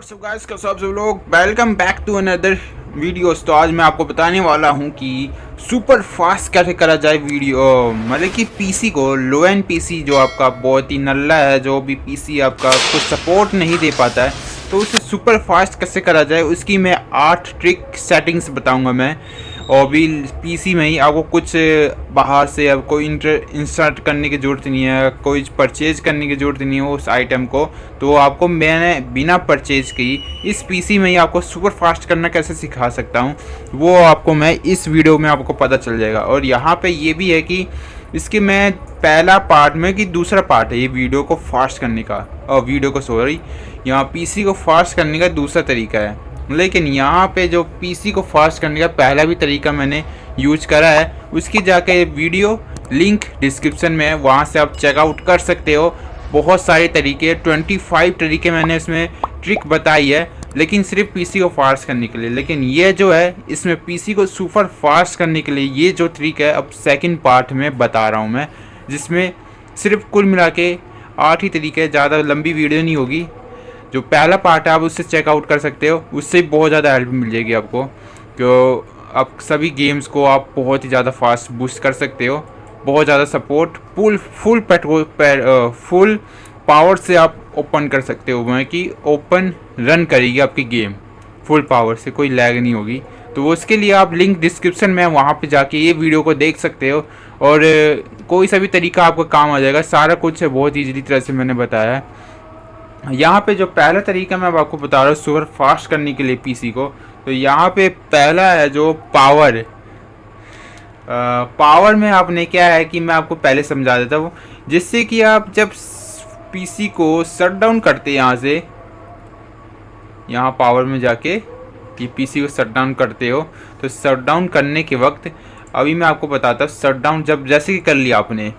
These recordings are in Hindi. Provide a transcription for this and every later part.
व्हाट्सअप गाइस, कैसे आप सब लोग। Welcome back to another videos. तो आज मैं आपको बताने वाला हूं कि सुपर फास्ट कैसे करा जाए वीडियो, मतलब कि पीसी को, लो एंड पीसी जो आपका बहुत ही नल्ला है, जो भी पीसी आपका कुछ सपोर्ट नहीं दे पाता है, तो उसे सुपर फास्ट कैसे करा जाए उसकी मैं 8 ट्रिक सेटिंग्स बताऊंगा मैं। और भी पीसी में ही आपको कुछ बाहर से अब कोई इंस्टॉल करने की ज़रूरत नहीं है, कोई परचेज करने की ज़रूरत नहीं है उस आइटम को। तो आपको मैंने बिना परचेज की इस पीसी में ही आपको सुपर फास्ट करना कैसे सिखा सकता हूँ, वो आपको मैं इस वीडियो में आपको पता चल जाएगा। और यहाँ पे ये भी है कि इसके मैं पहला पार्ट में कि दूसरा पार्ट है ये वीडियो को फास्ट करने का, और वीडियो को सॉरी यहाँ पीसी को फास्ट करने का दूसरा तरीका है। लेकिन यहाँ पे जो पीसी को फास्ट करने का पहला भी तरीका मैंने यूज करा है, उसकी जाके वीडियो लिंक डिस्क्रिप्शन में है, वहाँ से आप चेकआउट कर सकते हो। बहुत सारे तरीके 25 तरीके मैंने इसमें ट्रिक बताई है, लेकिन सिर्फ पीसी को फास्ट करने के लिए। लेकिन ये जो है इसमें पीसी को सुपर फास्ट करने के लिए ये जो ट्रिक है अब सेकंड पार्ट में बता रहा हूँ मैं, जिसमें सिर्फ कुल मिला के 8 ही तरीके, ज़्यादा लंबी वीडियो नहीं होगी। जो पहला पार्ट है आप उससे चेकआउट कर सकते हो, उससे बहुत ज़्यादा हेल्प मिल जाएगी आपको, क्यों आप सभी गेम्स को आप बहुत ही ज़्यादा फास्ट बूस्ट कर सकते हो। बहुत ज़्यादा सपोर्ट फुल पावर से आप ओपन कर सकते हो, मैं कि ओपन रन करेगी आपकी गेम फुल पावर से, कोई लैग नहीं होगी। तो उसके लिए आप लिंक डिस्क्रिप्शन में वहाँ पे जाके ये वीडियो को देख सकते हो, और कोई सा भी तरीका आपका काम आ जाएगा। सारा कुछ बहुत ईजीली तरह से मैंने बताया है। यहाँ पे जो पहला तरीका मैं आपको बता रहा हूँ सुपर फास्ट करने के लिए पीसी को, तो यहाँ पे पहला है जो पावर। पावर में आपने क्या है कि मैं आपको पहले समझा देता हूँ, जिससे कि आप जब पीसी को शट डाउन करते यहाँ से, यहाँ पावर में जाके कि पीसी को शट डाउन करते हो, तो शट डाउन करने के वक्त अभी मैं आपको बताता हूँ, शट डाउन जब जैसे कि कर लिया आपने,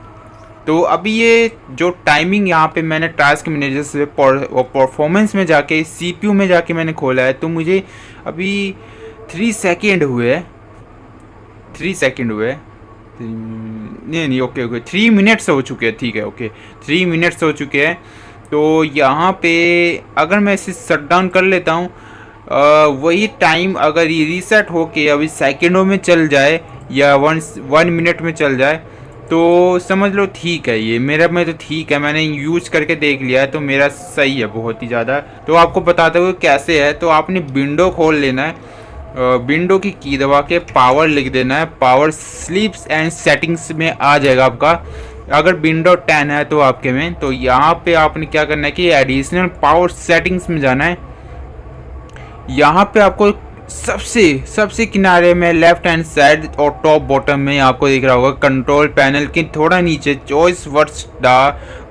तो अभी ये जो टाइमिंग यहाँ पे मैंने टास्क मैनेजर से परफॉर्मेंस में जाके सीपीयू में जाके मैंने खोला है, तो मुझे अभी 3 सेकेंड हुए, 3 सेकेंड हुए, नहीं ओके 3 मिनट्स हो चुके हैं, ठीक है ओके 3 मिनट्स हो चुके हैं। तो यहाँ पे अगर मैं इसे शट डाउन कर लेता हूँ, वही टाइम अगर ये रीसेट हो के अभी सेकेंडों में चल जाए या 1 मिनट में चल जाए, तो समझ लो ठीक है। ये मेरा में तो ठीक है, मैंने यूज करके देख लिया है, तो मेरा सही है बहुत ही ज़्यादा। तो आपको बताते हुए कैसे है, तो आपने विंडो खोल लेना है, विंडो की दबा के पावर लिख देना है, पावर स्लीप्स एंड सेटिंग्स में आ जाएगा आपका। अगर विंडो 10 है तो आपके में, तो यहाँ पे आपने क्या करना है कि एडिशनल पावर सेटिंग्स में जाना है। यहाँ पे आपको सबसे किनारे में लेफ्ट हैंड साइड और टॉप बॉटम में आपको दिख रहा होगा कंट्रोल पैनल के थोड़ा नीचे choice words the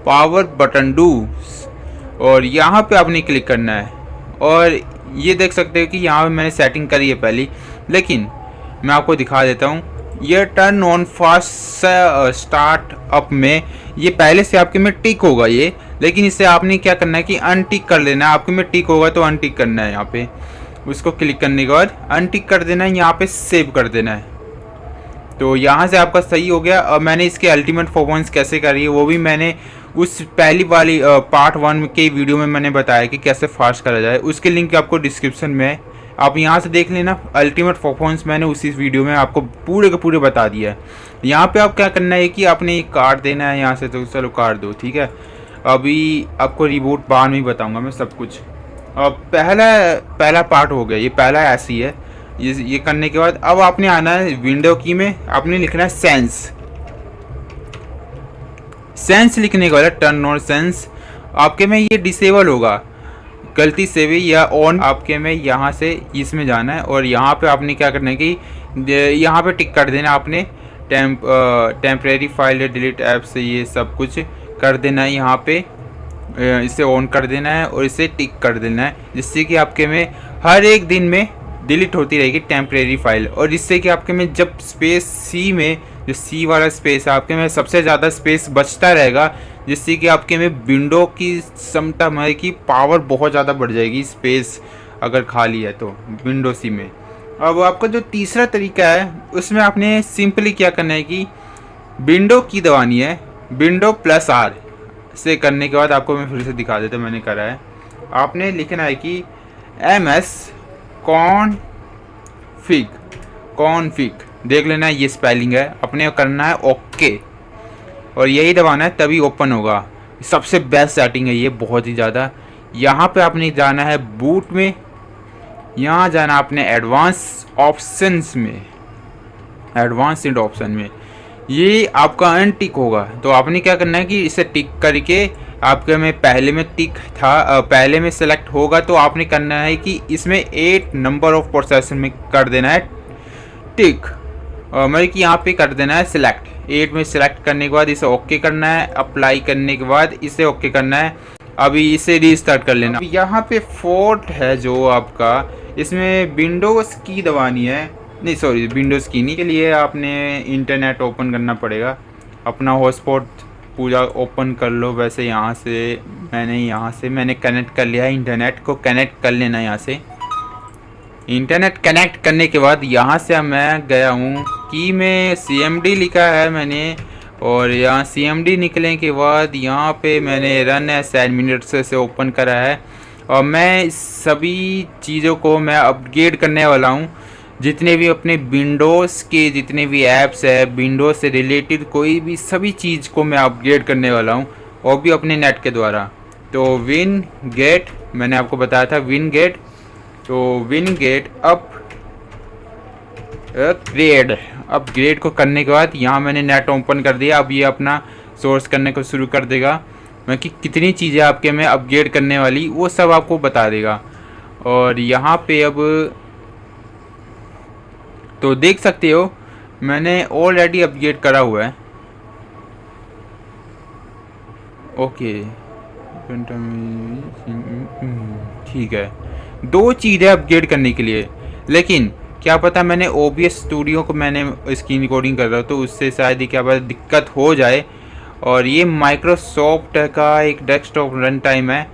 power button do, और यहाँ पे आपने क्लिक करना है। और ये देख सकते हो कि यहाँ पे मैंने सेटिंग करी है पहली, लेकिन मैं आपको दिखा देता हूँ। ये turn on fast start up में ये पहले से आपके में टिक होगा ये, लेकिन इसे आपने क्या करना है कि अनटिक कर लेना है। आपके में टिक होगा तो अनटिक करना है, यहाँ पे उसको क्लिक करने के बाद अनटिक कर देना है, यहाँ पे सेव कर देना है। तो यहाँ से आपका सही हो गया। और मैंने इसके अल्टीमेट परफॉर्मेंस कैसे करी है वो भी मैंने उस पहली वाली पार्ट 1 के वीडियो में मैंने बताया कि कैसे फास्ट करा जाए, उसके लिंक आपको डिस्क्रिप्शन में है, आप यहाँ से देख लेना। अल्टीमेट परफॉर्मेंस मैंने उसी वीडियो में आपको पूरे के पूरे बता दिया है। यहाँ पे आप क्या करना है कि आपने एक कार्ड देना है यहाँ से, तो चलो कार्ड दो, ठीक है। अभी आपको रिबूट बाद में ही बताऊँगा मैं सब कुछ। अब पहला पार्ट हो गया, ये पहला ऐसी है। ये करने के बाद अब आपने आना है विंडो की में, आपने लिखना है सेंस लिखने के बाद टर्न ऑन सेंस, आपके में ये डिसेबल होगा गलती से भी, या ऑन आपके में यहाँ से इसमें जाना है। और यहाँ पे आपने क्या करना है कि यहाँ पे टिक कर देना आपने, टेम्परेरी फाइल डिलीट ऐप से ये सब कुछ कर देना है। यहाँ पे इसे ऑन कर देना है और इसे टिक कर देना है, जिससे कि आपके में हर एक दिन में डिलीट होती रहेगी टेम्परेरी फाइल। और जिससे कि आपके में जब स्पेस सी में, जो सी वाला स्पेस है आपके में सबसे ज़्यादा स्पेस बचता रहेगा, जिससे कि आपके में विंडो की क्षमता मतलब कि पावर बहुत ज़्यादा बढ़ जाएगी, स्पेस अगर खाली है तो विंडो सी में। अब आपका जो तीसरा तरीका है उसमें आपने सिंपली क्या करना है कि विंडो की दबानी है, विंडो प्लस आर से करने के बाद आपको मैं फिर से दिखा देता, मैंने करा है। आपने लिखना है कि MS कॉन्फिग देख लेना, ये स्पेलिंग है, अपने करना है ओके और यही दबाना है तभी ओपन होगा। सबसे बेस्ट सेटिंग है ये, बहुत ही ज़्यादा। यहाँ पे आपने जाना है बूट में, यहाँ जाना आपने एडवांस ऑप्शंस में, एडवांस्ड ऑप्शन में ये आपका अनटिक होगा। तो आपने क्या करना है कि इसे टिक करके, आपके में पहले में टिक था, पहले में सेलेक्ट होगा तो आपने करना है कि इसमें 8 नंबर ऑफ प्रोसेस में कर देना है टिक, मतलब कि यहाँ पे कर देना है सिलेक्ट। 8 में सिलेक्ट करने के बाद इसे ओके करना है, अप्लाई करने के बाद इसे ओके करना है। अभी इसे रीस्टार्ट कर लेना। यहाँ पे फोर्ट है जो आपका, इसमें विंडोज़ की दबानी है, नहीं सॉरी विंडोज़ की नहीं, के लिए आपने इंटरनेट ओपन करना पड़ेगा। अपना हॉटस्पॉट पूरा ओपन कर लो। वैसे यहाँ से मैंने कनेक्ट कर लिया है, इंटरनेट को कनेक्ट कर लेना। यहाँ से इंटरनेट कनेक्ट करने के बाद यहाँ से मैं गया हूँ कि में CMD लिखा है मैंने, और यहाँ CMD निकलने के बाद यहाँ पे मैंने रन एज एडमिनिस्ट्रेटर से ओपन करा है। और मैं इस सभी चीज़ों को मैं अपग्रेड करने वाला हूँ। जितने भी अपने विंडोज़ के जितने भी ऐप्स है, विंडोज़ से रिलेटेड कोई भी सभी चीज़ को मैं अपग्रेड करने वाला हूँ, और भी अपने नेट के द्वारा। तो विन गेट मैंने आपको बताया था, विन गेट, तो विन गेट अपग्रेड को करने के बाद यहाँ मैंने नेट ओपन कर दिया। अब ये अपना सोर्स करने को शुरू कर देगा, मैं कि कितनी चीज़ें आपके में अपग्रेड करने वाली वो सब आपको बता देगा। और यहाँ पे अब तो देख सकते हो मैंने ऑलरेडी अपग्रेड करा हुआ है। ओके ठीक है, 2 चीज़ें अपग्रेड करने के लिए, लेकिन क्या पता मैंने OBS स्टूडियो को मैंने स्क्रीन रिकॉर्डिंग कर रहा हूँ तो उससे शायद ही क्या पता दिक्कत हो जाए। और ये माइक्रोसॉफ्ट का एक डेस्कटॉप रन टाइम है,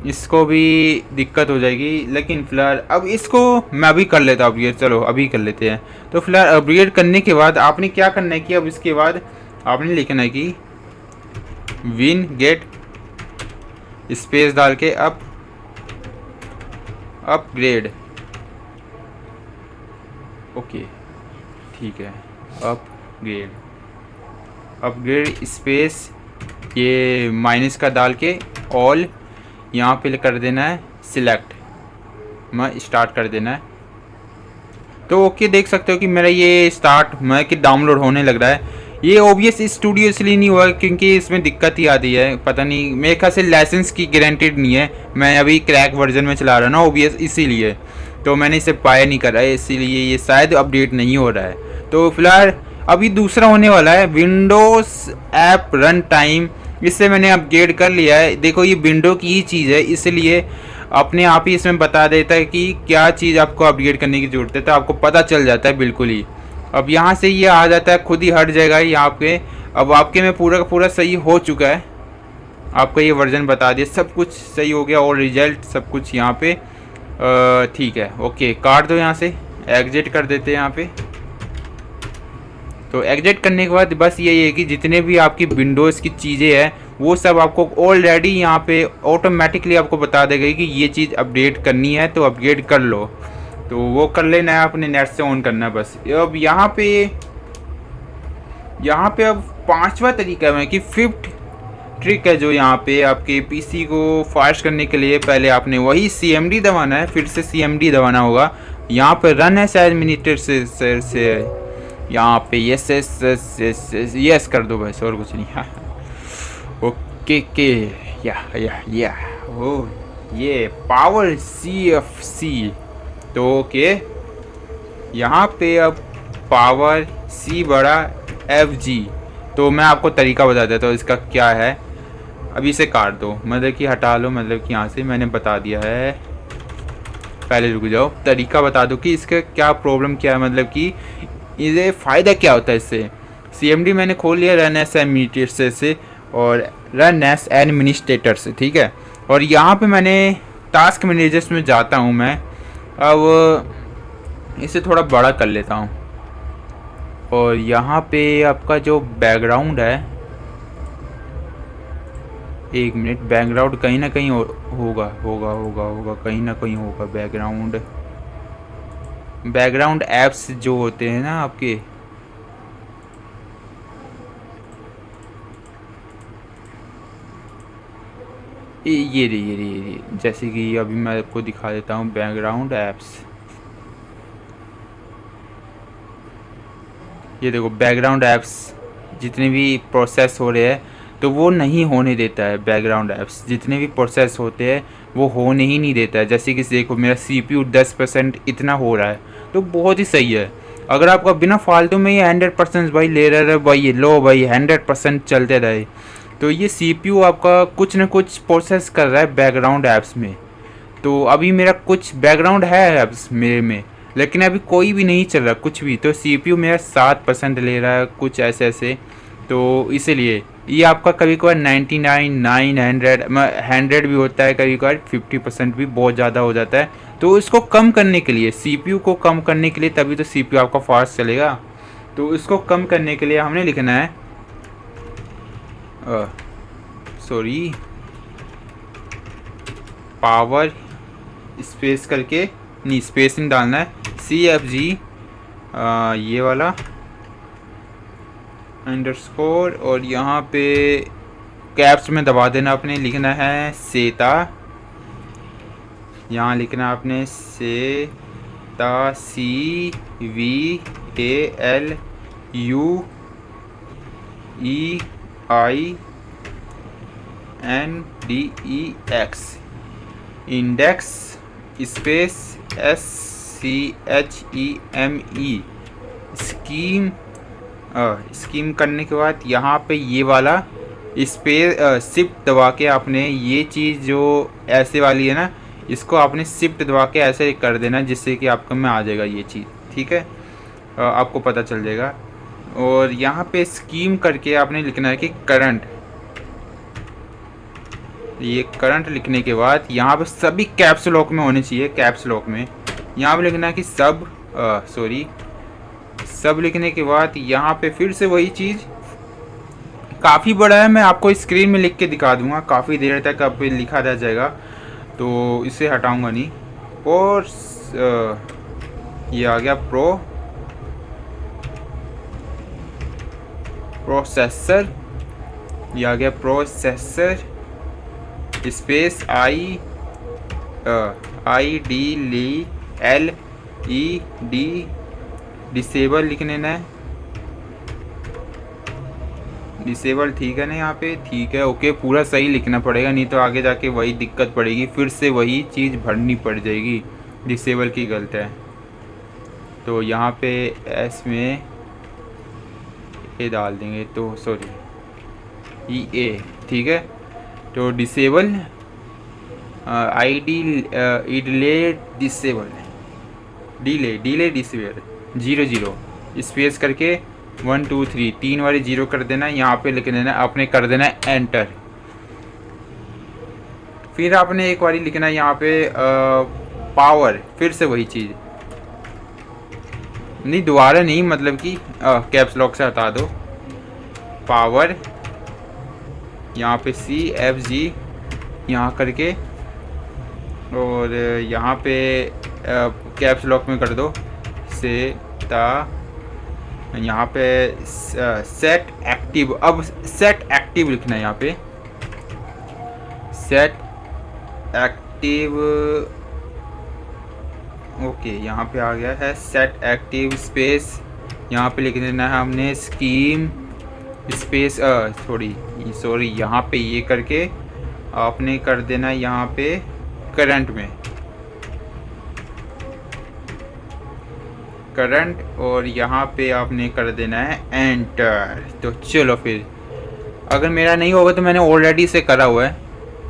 इसको भी दिक्कत हो जाएगी। लेकिन फ़िलहाल अब इसको मैं अभी कर लेता हूँ अपग्रेड, चलो अभी कर लेते हैं। तो फिलहाल अपग्रेड करने के बाद आपने क्या करना है कि अब इसके बाद आपने लिखना है कि विन गेट स्पेस डाल के अपग्रेड, ओके ठीक है, अपग्रेड स्पेस ये माइनस का डाल के ऑल यहाँ पे कर देना है सिलेक्ट, मैं स्टार्ट कर देना है। तो ओके देख सकते हो कि मेरा ये स्टार्ट मैं कि डाउनलोड होने लग रहा है। ये OBS स्टूडियो इसलिए नहीं हुआ क्योंकि इसमें दिक्कत ही आती है, पता नहीं मेरे ख्याल से लाइसेंस की गारंटीड नहीं है। मैं अभी क्रैक वर्जन में चला रहा ना OBS, इसीलिए तो मैंने इसे पाया नहीं करा है, इसीलिए ये शायद अपडेट नहीं हो रहा है। तो फिलहाल अभी दूसरा होने वाला है विंडोज़ ऐप रन टाइम, इससे मैंने अपग्रेड कर लिया है। देखो ये विंडो की ही चीज़ है, इसलिए अपने आप ही इसमें बता देता है कि क्या चीज़ आपको अपग्रेड करने की ज़रूरत है, तो आपको पता चल जाता है बिल्कुल ही। अब यहाँ से ये आ जाता है, खुद ही हट जाएगा यहाँ पे। अब आपके में पूरा का पूरा सही हो चुका है, आपका ये वर्जन बता दिया, सब कुछ सही हो गया और रिजल्ट सब कुछ यहाँ पे ठीक है। ओके काट दो, यहाँ से एग्जिट कर देते हैं यहाँ पे। तो एग्जिट करने के बाद बस यही है कि जितने भी आपकी विंडोज़ की चीज़ें हैं वो सब आपको ऑलरेडी यहाँ पे ऑटोमेटिकली आपको बता देगा कि ये चीज़ अपडेट करनी है तो अपग्रेड कर लो। तो वो कर लेना है, अपने नेट से ऑन करना है बस। अब यहाँ पे अब 5वां तरीका है कि 5th ट्रिक है जो यहाँ पे आपके पीसी को फास्ट करने के लिए पहले आपने वही CMD दबाना है, फिर से CMD दबाना होगा। यहाँ पे रन है शायद मिनट से यहाँ पे यस कर दो बस, और कुछ नहीं। हाँ ओके के या ओ ये पावर CFC, तो ओके यहाँ पे अब पावर C बड़ा FG। तो मैं आपको तरीका बता देता हूँ इसका क्या है। अभी इसे काट दो, मतलब कि हटा लो, मतलब कि यहाँ से मैंने बता दिया है। पहले रुक जाओ, तरीका बता दो कि इसका क्या प्रॉब्लम क्या है, मतलब कि इसे फ़ायदा क्या होता है इससे। CMD मैंने खोल लिया रन एस एडमिनिस्ट्रेटर से और रन एस एडमिनिस्ट्रेटर से, ठीक है। और यहाँ पे मैंने टास्क मैनेजर्स में जाता हूँ मैं। अब इसे थोड़ा बड़ा कर लेता हूँ और यहाँ पे आपका जो बैकग्राउंड है एक मिनट, बैकग्राउंड कहीं ना कहीं होगा होगा होगा होगा कहीं ना कहीं होगा बैकग्राउंड। बैकग्राउंड ऐप्स जो होते हैं ना आपके, ये जैसे कि अभी मैं आपको दिखा देता हूँ बैकग्राउंड ऐप्स। ये देखो बैकग्राउंड ऐप्स जितने भी प्रोसेस हो रहे हैं तो वो नहीं होने देता है। बैकग्राउंड ऐप्स जितने भी प्रोसेस होते हैं वो होने ही नहीं देता है। जैसे कि देखो मेरा CPU 10% इतना हो रहा है तो बहुत ही सही है। अगर आपका बिना फालतू में ये 100% भाई ले रहे भाई, ये लो भाई 100% चलते रहे, तो ये CPU आपका कुछ ना कुछ प्रोसेस कर रहा है बैकग्राउंड ऐप्स में। तो अभी मेरा कुछ बैकग्राउंड है ऐप्स मेरे में, लेकिन अभी कोई भी नहीं चल रहा कुछ भी, तो CPU मेरा 7% ले रहा है कुछ ऐसे ऐसे। तो इसीलिए ये आपका कभी कभार 99 900 100 भी होता है, कभी कभार 50% भी बहुत ज़्यादा हो जाता है। तो इसको कम करने के लिए, CPU को कम करने के लिए, तभी तो CPU आपका फास्ट चलेगा। तो इसको कम करने के लिए हमने लिखना है सॉरी पावर स्पेस करके, नहीं स्पेस नहीं डालना है, CFG ये वाला अंडरस्कोर, और यहाँ पे कैप्स में दबा देना आपने, लिखना है सेता। यहाँ लिखना है आपने सेता, CVALUEINDEX, index space SCHEME, scheme. Scheme करने के बाद यहाँ पे ये वाला स्पेस शिफ्ट दबा के आपने ये चीज़ जो ऐसे वाली है ना, इसको आपने शिफ्ट दबा के ऐसे कर देना जिससे कि आपको में आ जाएगा ये चीज़, ठीक है। आपको पता चल जाएगा। और यहाँ पे स्कीम करके आपने लिखना है कि करंट। ये करंट लिखने के बाद यहाँ पे सभी कैप्स लॉक में होने चाहिए। कैप्स लॉक में यहाँ पे लिखना है कि सब लिखने के बाद यहाँ पे फिर से वही चीज़, काफ़ी बड़ा है, मैं आपको स्क्रीन में लिख के दिखा दूंगा, काफ़ी देर तक आप लिखा रह जाएगा तो इसे हटाऊंगा नहीं। और ये आ गया प्रोसेसर, ये आ गया प्रोसेसर स्पेस IDLED डिसेबल लिखने ना है, डिसेबल ठीक है ना यहाँ पे, ठीक है ओके, पूरा सही लिखना पड़ेगा, नहीं तो आगे जाके वही दिक्कत पड़ेगी, फिर से वही चीज़ भरनी पड़ जाएगी, डिसेबल की गलत है। तो यहाँ पे एस में ए डाल देंगे, तो सॉरी EA, ठीक है। तो डिसेबल डिले डिसेबल 00 स्पेस करके 1 2 3 3 वाली 0 कर देना, यहाँ पे लिख देना, आपने कर देना एंटर। फिर आपने एक बारी लिखना है यहाँ पे पावर, फिर से वही चीज़, नहीं दोबारा नहीं, मतलब कि कैप्स लॉक से हटा दो, पावर यहाँ पे CFG यहाँ करके, और यहाँ पे कैप्स लॉक में कर दो सेता, यहाँ पे सेट एक्टिव। अब सेट एक्टिव लिखना है यहाँ पे, सेट एक्टिव, ओके यहाँ पे आ गया है सेट एक्टिव स्पेस, यहाँ पे लिख देना है हमने स्कीम स्पेस सॉरी यहाँ पे ये करके आपने कर देना यहाँ पे करंट में, करंट, और यहाँ पे आपने कर देना है एंटर। तो चलो फिर, अगर मेरा नहीं होगा तो मैंने ऑलरेडी से करा हुआ है,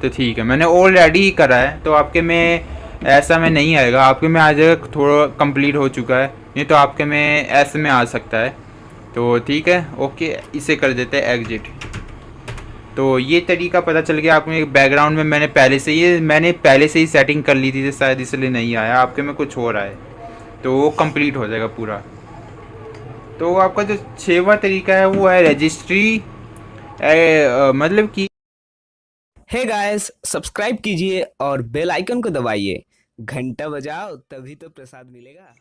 तो ठीक है, मैंने ऑलरेडी ही करा है, तो आपके में ऐसा में नहीं आएगा, आपके में आ जाएगा थोड़ा कंप्लीट हो चुका है, नहीं तो आपके में ऐसे में आ सकता है। तो ठीक है ओके, इसे कर देते हैं एग्जिट। तो ये तरीका पता चल गया आपको। बैकग्राउंड में मैंने पहले से ही सेटिंग कर ली थी, तो शायद इसलिए नहीं आया, आपके में कुछ हो रहा है, तो वो कंप्लीट हो जाएगा पूरा। तो आपका जो 6वां तरीका है वो है रजिस्ट्री, मतलब कि हे गाइस, सब्सक्राइब कीजिए और बेल आइकन को दबाइए। घंटा बजाओ तभी तो प्रसाद मिलेगा।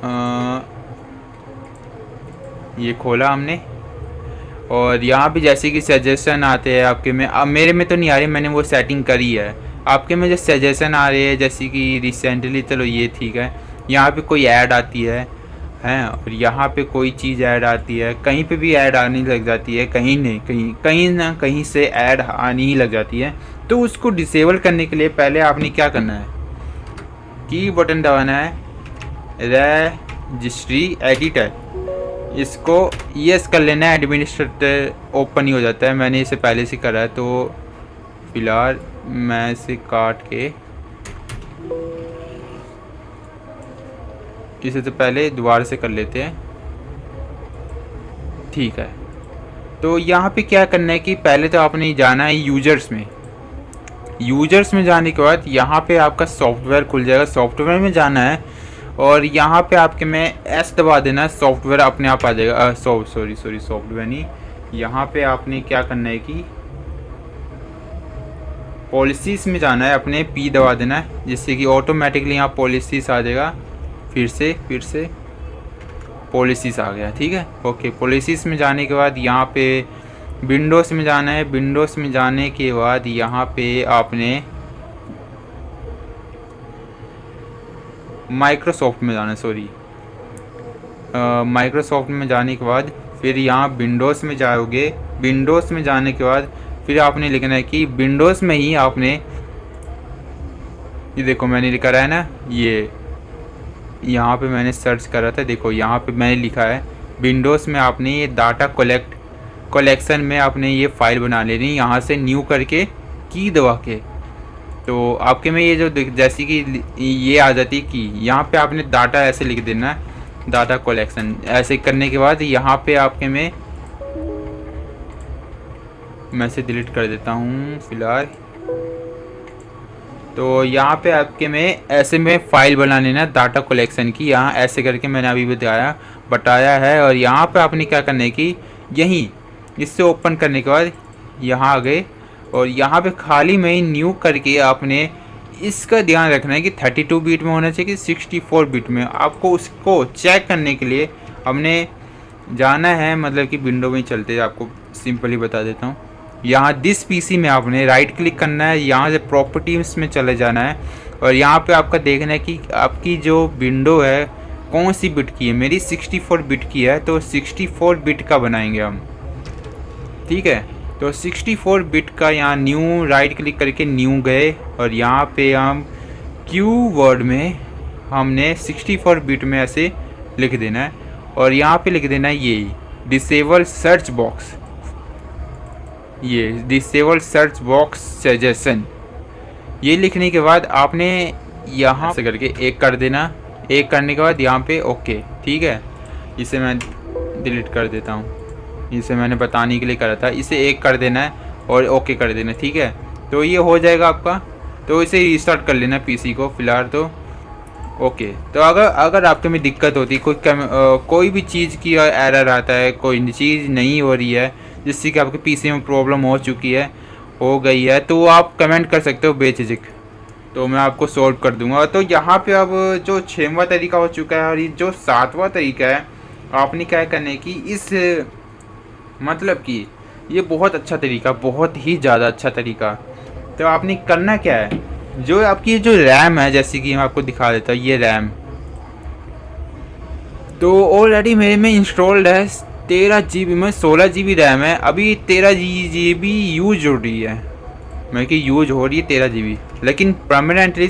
अ, ये खोला हमने और यहाँ पे जैसे कि सजेशन आते हैं आपके में, अब मेरे में तो नहीं आ रही, मैंने वो सेटिंग करी है। आपके में जो सजेशन आ रहे हैं जैसे कि रिसेंटली, चलो ये ठीक है। यहाँ पे कोई ऐड आती है हैं, और यहाँ पे कोई चीज़ ऐड आती है, कहीं पे भी ऐड आने लग जाती है, कहीं नहीं कहीं ना कहीं से ऐड आनी ही लग जाती है। तो उसको डिसेबल करने के लिए पहले आपने क्या करना है, की बटन दबाना है, रजिस्ट्री एडिटर, इसको यस कर लेना है, एडमिनिस्ट्रेटर ओपन ही हो जाता है। मैंने इसे पहले से करा है, तो फिलहाल मैं इसे काट के इसे तो पहले दोबारा से कर लेते हैं, ठीक है। तो यहाँ पे क्या करना है कि पहले तो आपने जाना है यूजर्स में। यूजर्स में जाने के बाद यहाँ पे आपका सॉफ्टवेयर खुल जाएगा, सॉफ्टवेयर में जाना है और यहाँ पे आपके में एस दबा देना है, सॉफ्टवेयर अपने आप आ जाएगा। सॉरी सॉफ्टवेयर नहीं, यहाँ पे आपने क्या करना है कि पॉलिसीज़ में जाना है, अपने पी दबा देना है, जिससे कि ऑटोमेटिकली यहाँ पॉलिसीज़ आ जाएगा। फिर से पॉलिसीज़ आ गया, ठीक है। ओके, पॉलिसीज़ में जाने के बाद यहाँ पे विंडोज़ में जाना है। विंडोज़ में जाने के बाद यहाँ पे आपने माइक्रोसॉफ्ट में जाना है, सॉरी माइक्रोसॉफ्ट में जाने के बाद फिर यहाँ विंडोज़ में जाओगे। विंडोज़ में जाने के बाद फिर आपने लिखना है कि विंडोज़ में ही आपने, ये देखो मैंने लिखा है ना, ये यहाँ पे मैंने सर्च करा था, देखो यहाँ पे मैंने लिखा है विंडोज़ में आपने ये डाटा कलेक्शन में आपने ये फ़ाइल बना लेनी, यहाँ से न्यू करके की दबा के। तो आपके में ये जो जैसे कि ये आ जाती की, यहाँ पे आपने डाटा ऐसे लिख देना है, डाटा कलेक्शन। ऐसे करने के बाद यहाँ पे आपके में, मैं इसे डिलीट कर देता हूँ फिलहाल। तो यहाँ पे आपके में ऐसे में फ़ाइल बना लेना डाटा कलेक्शन की, यहाँ ऐसे करके मैंने अभी बताया है। और यहाँ पे आपने क्या करना है कि यहीं इससे ओपन करने के बाद यहाँ आ गए और यहाँ पे खाली में ही न्यू करके आपने इसका ध्यान रखना है कि 32 बिट में होना चाहिए कि 64 बिट में। आपको उसको चेक करने के लिए हमने जाना है, मतलब कि विंडो में ही चलते, आपको सिंपली बता देता हूँ। यहाँ दिस पीसी में आपने राइट क्लिक करना है, यहाँ से प्रॉपर्टीज में चले जाना है और यहाँ पे आपका देखना है कि आपकी जो विंडो है कौन सी बिट की है। मेरी 64 बिट की है, तो 64 बिट का बनाएंगे हम, ठीक है। तो 64 बिट का यहाँ न्यू राइट क्लिक करके न्यू गए और यहाँ पे हम क्यू वर्ड में हमने 64 बिट में ऐसे लिख देना है और यहाँ पे लिख देना है ये डिसेबल सर्च बॉक्स, ये डिसेबल सर्च बॉक्स सजेशन। ये लिखने के बाद आपने यहाँ से करके एक कर देना, एक करने के बाद यहाँ पे ओके, ठीक है। इसे मैं डिलीट कर देता हूँ, इसे मैंने बताने के लिए करा था। इसे एक कर देना है और ओके कर देना, ठीक है। तो ये हो जाएगा आपका। तो इसे रिस्टार्ट कर लेना पीसी को फिलहाल, तो ओके। तो अगर आपके में दिक्कत होती, कोई भी चीज़ की एरर आता है, कोई चीज़ नहीं हो रही है जिससे कि आपके पीसी में प्रॉब्लम हो गई है, तो आप कमेंट कर सकते हो बेझिझक, तो मैं आपको सॉल्व कर दूंगा। तो यहाँ पे अब जो 6वां तरीका हो चुका है और ये जो 7वां तरीका है, आपने क्या करना है कि इस मतलब कि ये बहुत अच्छा तरीका, बहुत ही ज़्यादा अच्छा तरीका। तो आपने करना क्या है, जो आपकी जो रैम है, जैसे कि मैं आपको दिखा देता हूँ, ये रैम तो ऑलरेडी मेरे में इंस्टॉल्ड है 13 GB में, 16 GB रैम है। अभी 13 GB यूज हो रही है, मैं कि यूज हो रही है 13 GB, लेकिन परमानेंटली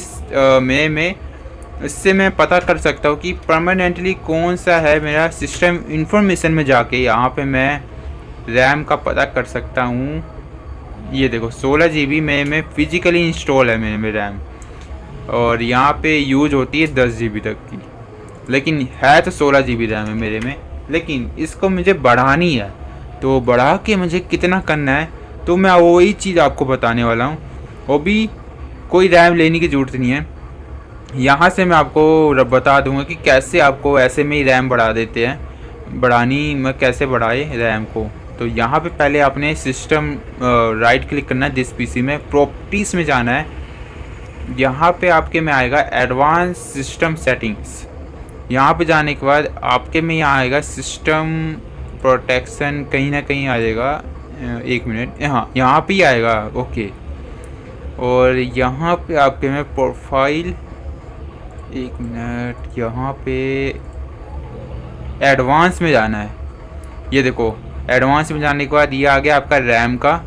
मेरे में इससे मैं पता कर सकता हूँ कि परमानेंटली कौन सा है मेरा सिस्टम इंफॉर्मेशन में जाके यहाँ पे मैं रैम का पता कर सकता हूँ। ये देखो 16 GB में फिजिकली इंस्टॉल है मेरे में रैम, और यहाँ पे यूज होती है 10 GB तक की, लेकिन है तो 16 GB रैम है मेरे में, लेकिन इसको मुझे बढ़ानी है। तो बढ़ा के मुझे कितना करना है, तो मैं वही चीज़ आपको बताने वाला हूँ। वो भी कोई रैम लेने की ज़रूरत नहीं है, यहाँ से मैं आपको बता दूँगा कि कैसे आपको ऐसे में ही रैम बढ़ा देते हैं। मैं कैसे बढ़ाए रैम को, तो यहाँ पे पहले आपने सिस्टम राइट क्लिक करना है दिस पीसी में, प्रॉपर्टीज़ में जाना है। यहाँ पे आपके में आएगा एडवांस सिस्टम सेटिंग्स। यहाँ पे जाने के बाद आपके में यहाँ आएगा सिस्टम प्रोटेक्शन, कहीं ना कहीं आ जाएगा, 1 मिनट, हाँ यहाँ पे ही आएगा, ओके। और यहाँ पे आपके में प्रोफाइल, 1 मिनट, यहाँ पे एडवांस में जाना है। ये देखो एडवांस में जाने के बाद ये आ गया आपका रैम का,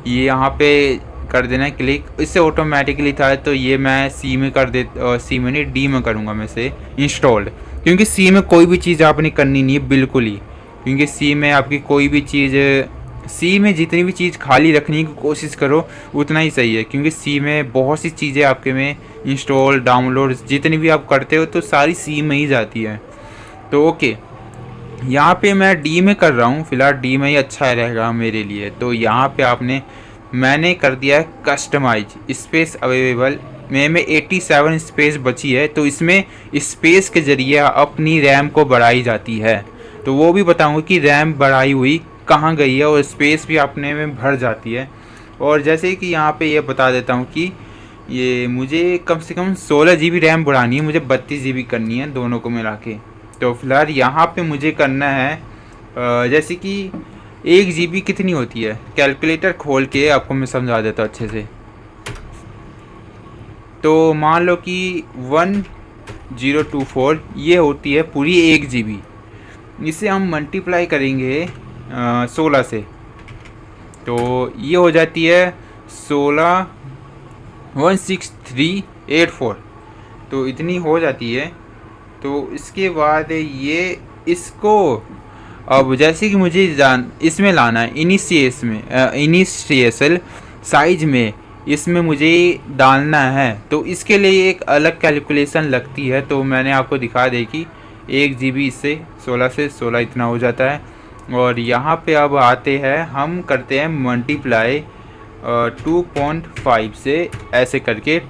ये यहाँ पे कर देना है क्लिक, इससे ऑटोमेटिकली था, तो ये मैं सी में कर दे, सी में नहीं डी में करूँगा मैं से इंस्टॉल्ड, क्योंकि सी में कोई भी चीज़ आपने करनी नहीं है बिल्कुल ही, क्योंकि सी में आपकी कोई भी चीज़, सी में जितनी भी चीज़ खाली रखने की कोशिश करो उतना ही सही है, क्योंकि सी में बहुत सी चीज़ें आपके में इंस्टॉल डाउनलोड जितनी भी आप करते हो तो सारी सी में ही जाती है। तो ओके, यहाँ पे मैं डी में कर रहा हूँ फ़िलहाल, डी में ही अच्छा रहेगा मेरे लिए। तो यहाँ पे मैंने कर दिया है कस्टमाइज स्पेस अवेलेबल, में 87 स्पेस बची है, तो इसमें स्पेस के ज़रिए अपनी रैम को बढ़ाई जाती है। तो वो भी बताऊँगा कि रैम बढ़ाई हुई कहाँ गई है, और स्पेस भी अपने में भर जाती है। और जैसे कि यहाँ पे ये बता देता हूँ कि ये मुझे कम से कम 16 GB रैम बढ़ानी है, मुझे 32 GB करनी है दोनों को मिला के। तो फिलहाल यहाँ पे मुझे करना है जैसे कि 1 GB कितनी होती है, कैलकुलेटर खोल के आपको मैं समझा देता हूँ अच्छे से। तो मान लो कि 1024 ये होती है पूरी 1 GB, इसे हम मल्टीप्लाई करेंगे 16 से, तो ये हो जाती है 16 16384, तो इतनी हो जाती है। तो इसके बाद ये इसको अब जैसे कि मुझे इसमें लाना है इनिशियल साइज में, इसमें मुझे डालना है, तो इसके लिए एक अलग कैलकुलेशन लगती है। तो मैंने आपको दिखा दे कि 1 GB इससे 16 से 16 इतना हो जाता है। और यहाँ पे अब आते हैं, हम करते हैं मल्टीप्लाई 2.5 से, ऐसे करके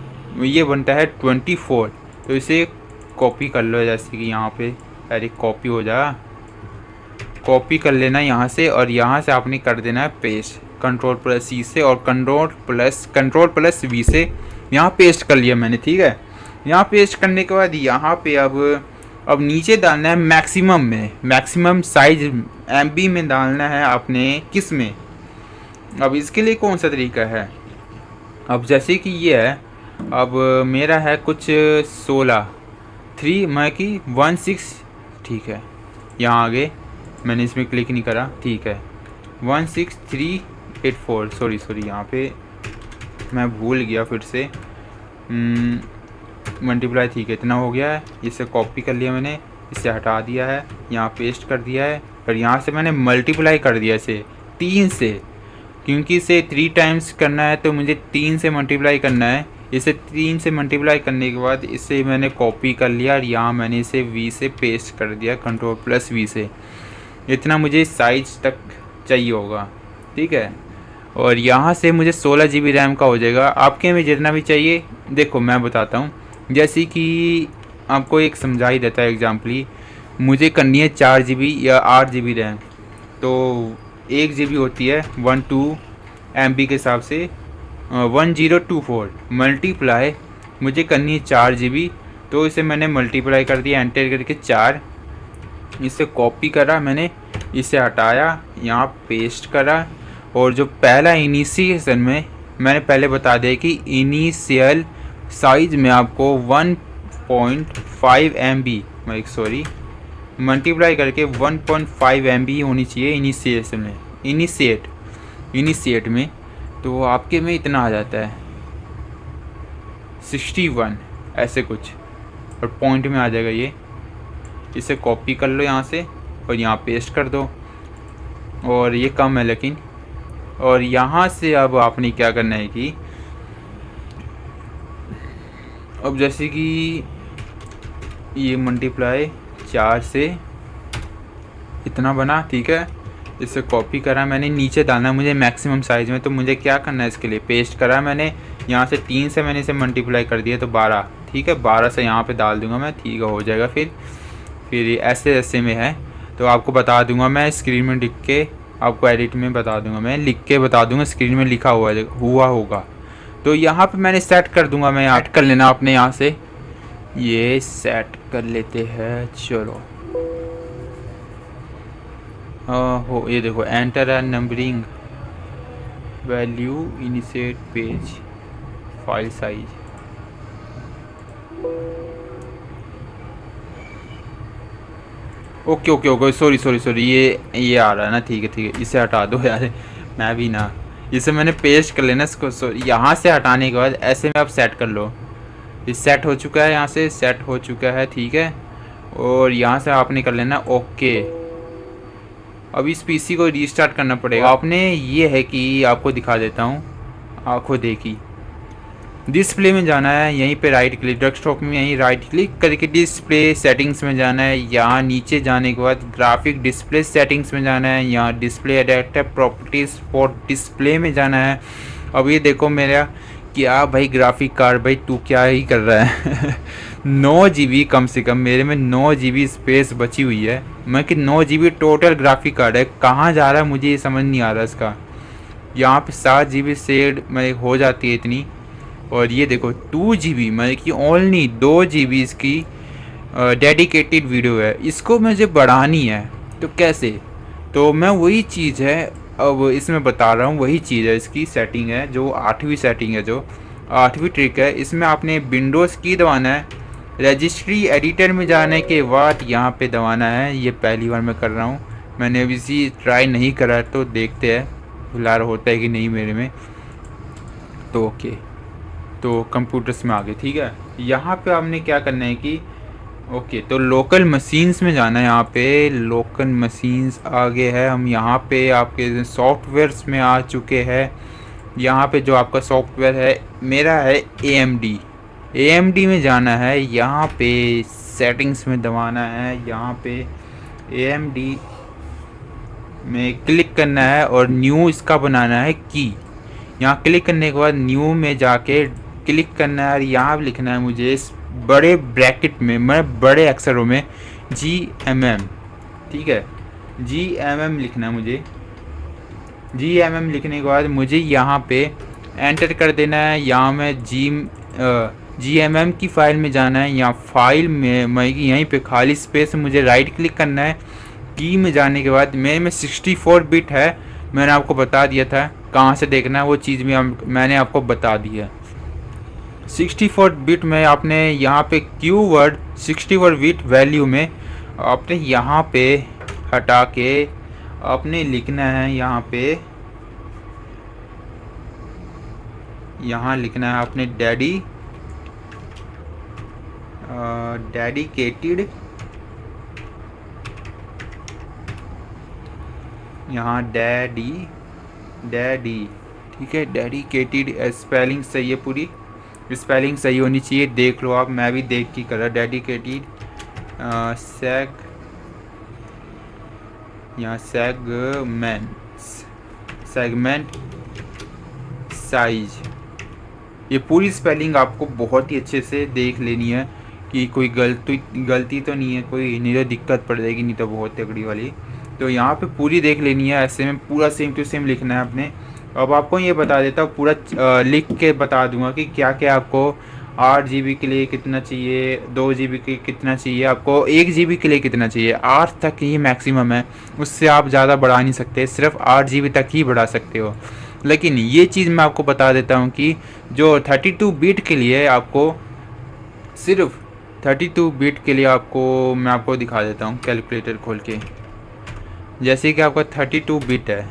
ये बनता है 24। तो इसे कॉपी कर लो, जैसे कि यहाँ पे अरे कॉपी हो जा, कॉपी कर लेना यहाँ से, और यहाँ से आपने कर देना है पेस्ट Ctrl+C से, और Ctrl+V से यहाँ पेस्ट कर लिया मैंने, ठीक है। यहाँ पेस्ट करने के बाद यहाँ पे अब नीचे डालना है मैक्सिमम साइज MB में डालना है आपने, किस में। अब इसके लिए कौन सा तरीका है, अब जैसे कि ये है, अब मेरा है कुछ 16 3 मैं कि 16, ठीक है, यहाँ आगे मैंने इसमें क्लिक नहीं करा, ठीक है 16384, सॉरी यहाँ पे मैं भूल गया फिर से, मल्टीप्लाई, ठीक है इतना हो गया है। इसे कॉपी कर लिया मैंने, इसे हटा दिया है, यहाँ पेस्ट कर दिया है, और यहाँ से मैंने मल्टीप्लाई कर दिया इसे 3 से, क्योंकि इसे 3 टाइम्स करना है, तो मुझे 3 से मल्टीप्लाई करना है। इसे 3 से मल्टीप्लाई करने के बाद इसे मैंने कॉपी कर लिया, और यहाँ मैंने इसे V से पेस्ट कर दिया Ctrl+V से। इतना मुझे साइज तक चाहिए होगा, ठीक है। और यहाँ से मुझे 16 GB रैम का हो जाएगा। आपके में जितना भी चाहिए, देखो मैं बताता हूँ, जैसे कि आपको एक समझा ही देता है एग्जाम्पली, मुझे करनी है 4 GB या 8 GB रैम, तो 1 GB होती है 12 MB के हिसाब से 1024 मल्टीप्लाई मुझे करनी है 4 GB, तो इसे मैंने मल्टीप्लाई कर दिया एंटर करके 4, इसे कॉपी करा मैंने, इसे हटाया, यहाँ पेस्ट करा। और जो पहला इनिशिएशन में मैंने पहले बता दिया कि इनिशियल साइज में आपको 1.5 MB मल्टीप्लाई करके 1.5 MB होनी चाहिए इनिशिएशन में, इनिशिएट में, तो आपके में इतना आ जाता है 61 ऐसे कुछ, और पॉइंट में आ जाएगा ये। इसे कॉपी कर लो यहाँ से और यहाँ पेस्ट कर दो, और ये कम है लेकिन। और यहाँ से अब आपने क्या करना है कि अब जैसे कि ये मल्टीप्लाई 4 से इतना बना, ठीक है। इसे कॉपी करा मैंने, नीचे डालना मुझे मैक्सिमम साइज़ में, तो मुझे क्या करना है इसके लिए पेस्ट करा मैंने, यहाँ से 3 से मैंने इसे मल्टीप्लाई कर दिया तो 12, ठीक है। 12 से यहाँ पे डाल दूंगा मैं, ठीक है हो जाएगा। फिर ऐसे में है, तो आपको बता दूंगा मैं स्क्रीन में लिख के आपको एडिट में बता दूंगा, मैं लिख के बता दूंगा, स्क्रीन में लिखा हुआ होगा। तो यहाँ पे मैंने सेट कर दूंगा, मैं ऐड कर लेना अपने यहाँ से, ये सेट कर लेते हैं। चलो हो ये देखो, enter and numbering value, initiate page, file size. Okay okay okay, sorry sorry sorry, ये आ रहा है ना, ठीक है, इसे हटा दो यार, मैं भी ना, इसे मैंने पेस्ट कर लेना इसको। यहाँ से हटाने के बाद ऐसे में आप सेट कर लो। ये सेट हो चुका है, यहाँ से सेट हो चुका है, ठीक है। और यहाँ से आपने कर लेना ओके। अब इस पीसी को रीस्टार्ट करना पड़ेगा आपने। ये है कि आपको दिखा देता हूँ, आंखों देखी, डिस्प्ले में जाना है, यहीं पे राइट क्लिक, डेस्कटॉप में यहीं राइट क्लिक करके डिस्प्ले सेटिंग्स में जाना है। यहाँ नीचे जाने के बाद ग्राफिक डिस्प्ले सेटिंग्स में जाना है, यहाँ display adapter properties for display में जाना है। अब ये देखो मेरा, क्या भाई ग्राफिक कार्ड, भाई तू क्या ही कर रहा है 9 GB कम से कम, मेरे में 9 GB स्पेस बची हुई है। मैं कि 9 GB टोटल ग्राफिक कार्ड है, कहाँ जा रहा है मुझे ये समझ नहीं आ रहा इसका। यहाँ पे 7 GB शेड में हो जाती है इतनी, और ये देखो 2 GB, मतलब कि ओनली 2 GB इसकी डेडिकेटेड वीडियो है। इसको मुझे बढ़ानी है, तो कैसे? तो मैं वही चीज़ है अब इसमें बता रहा हूँ, वही चीज़ है, इसकी सेटिंग है जो 8वीं सेटिंग है, जो 8वीं ट्रिक है। इसमें आपने विंडोज़ की दबाना है, रजिस्ट्री एडिटर में जाने के बाद यहाँ पे दबाना है। ये पहली बार मैं कर रहा हूँ, मैंने अभी इसी ट्राई नहीं करा, तो देखते हैं फिलहाल होता है कि नहीं मेरे में। तो ओके, तो कंप्यूटर्स में आ गए, ठीक है। यहाँ पे आपने क्या करना है कि ओके, तो लोकल मशीन्स में जाना है। यहाँ पे लोकल मशीन्स आ गए हैं हम, यहाँ पे आपके सॉफ्टवेयर्स में आ चुके हैं। यहाँ पे जो आपका सॉफ्टवेयर है, मेरा है AMD में जाना है। यहाँ पे सेटिंग्स में दबाना है, यहाँ पे AMD में क्लिक करना है और न्यू इसका बनाना है की। यहाँ क्लिक करने के बाद न्यू में जाके क्लिक करना है और यहाँ लिखना है मुझे इस बड़े ब्रैकेट में, मैं बड़े अक्षरों में GMM, ठीक है, GMM लिखना है मुझे। GMM लिखने के बाद मुझे यहाँ पे एंटर कर देना है। यहाँ में GMM की फ़ाइल में जाना है, यहाँ फाइल में मैं यहीं पे खाली स्पेस में मुझे राइट क्लिक करना है। की में जाने के बाद मेरे में 64 बिट है, मैंने आपको बता दिया था कहाँ से देखना है, वो चीज़ में मैंने आपको बता दी है। 64 बिट में आपने यहाँ पे कीवर्ड 64 बिट वैल्यू में आपने यहाँ पे हटा के आपने लिखना है, यहाँ पे यहाँ लिखना है आपने डेडिकेटेड, यहाँ डैडी, ठीक है, डेडिकेटेड। स्पेलिंग सही है, पूरी स्पेलिंग सही होनी चाहिए, देख लो आप, मैं भी देख के कर रहा। डेडिकेटेड यहाँ सेगमेंट साइज, ये पूरी स्पेलिंग आपको बहुत ही अच्छे से देख लेनी है कि कोई गलती तो नहीं है, कोई नहीं तो दिक्कत पड़ जाएगी, नहीं तो बहुत तगड़ी वाली। तो यहाँ पे पूरी देख लेनी है, ऐसे में पूरा सेम टू सेम लिखना है आपने। अब आपको ये बता देता हूँ, पूरा लिख के बता दूंगा कि क्या क्या आपको 8 GB के लिए कितना चाहिए, 2 GB के कितना चाहिए, आपको 1 GB के लिए कितना चाहिए। 8 तक ही मैक्सिमम है, उससे आप ज़्यादा बढ़ा नहीं सकते, सिर्फ 8 GB तक ही बढ़ा सकते हो। लेकिन ये चीज़ मैं आपको बता देता हूँ कि जो 32 बिट के लिए आपको, सिर्फ 32 बिट के लिए आपको मैं आपको दिखा देता हूँ कैलकुलेटर खोल के। जैसे कि आपका 32 बिट है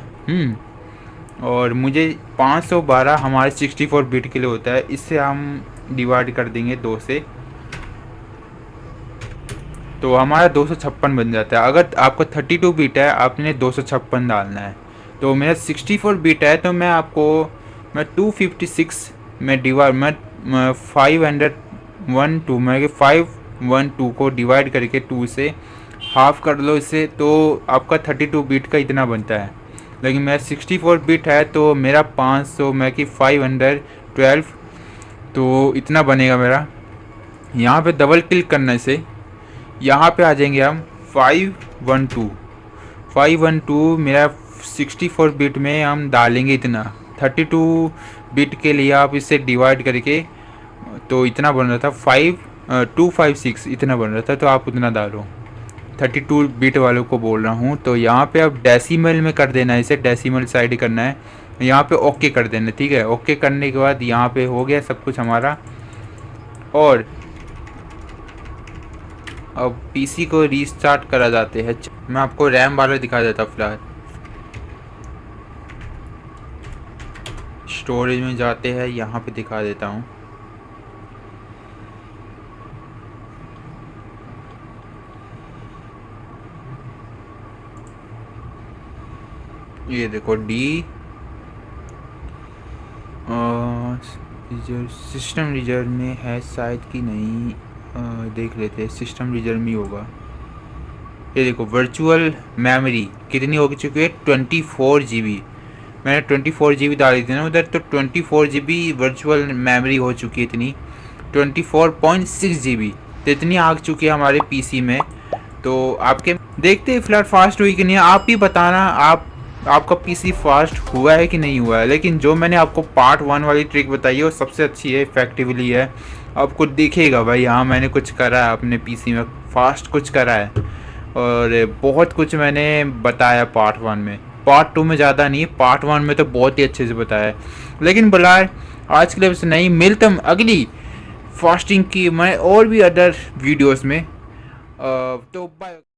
और मुझे 512 हमारे 64 बिट के लिए होता है, इससे हम डिवाइड कर देंगे 2 से, तो हमारा 256 बन जाता है। अगर आपको 32 बिट है, आपने 256 डालना है। तो मेरा 64 बिट है, तो मैं 256 में डिवाइड, मैं 512 को डिवाइड करके 2 से हाफ कर लो इससे, तो आपका 32 बिट का इतना बनता है। लेकिन मेरा 64 बिट है, तो मेरा 500 मैं कि 512, तो इतना बनेगा मेरा। यहाँ पे डबल क्लिक करने से यहाँ पे आ जाएंगे हम 512 मेरा 64 बिट में हम डालेंगे इतना, 32 बिट के लिए आप इसे डिवाइड करके, तो इतना बन रहा था 5256 इतना बन रहा था, तो आप उतना डालो। 32 बिट वालों को बोल रहा हूँ। तो यहाँ पे अब डेसिमल में कर देना है, इसे डेसिमल साइड करना है, यहाँ पे ओके कर देना, ठीक है। ओके करने के बाद यहाँ पे हो गया सब कुछ हमारा। और अब पीसी को रीस्टार्ट करा जाते हैं। मैं आपको रैम वाला दिखा देता हूँ फिलहाल। स्टोरेज में जाते हैं, यहाँ पे दिखा देता हूँ। ये देखो डी सिस्टम रिजर्व में है शायद कि नहीं, देख लेते हैं। सिस्टम रिजर्व में होगा। ये देखो वर्चुअल मेमोरी कितनी हो चुकी है, 24 GB। मैंने 24 GB डाली थी ना उधर, तो 24 GB वर्चुअल मेमोरी हो चुकी है इतनी, 24.6 GB। तो इतनी आ चुकी है हमारे पीसी में। तो आपके देखते हैं फिलहाल फास्ट हुई कि नहीं। आप ही बताना आपका पीसी फास्ट हुआ है कि नहीं हुआ है। लेकिन जो मैंने आपको पार्ट 1 वाली ट्रिक बताई है वो सबसे अच्छी है, इफेक्टिवली है। आपको दिखेगा भाई हाँ मैंने कुछ करा है अपने पीसी में, फास्ट कुछ करा है। और बहुत कुछ मैंने बताया पार्ट 1 में, पार्ट 2 में ज़्यादा नहीं, पार्ट 1 में तो बहुत ही अच्छे से बताया है। लेकिन बुलाए आज के लिए बस नहीं, मिलता हूं अगली फास्टिंग की मैं और भी अदर वीडियोस में। तो बाय।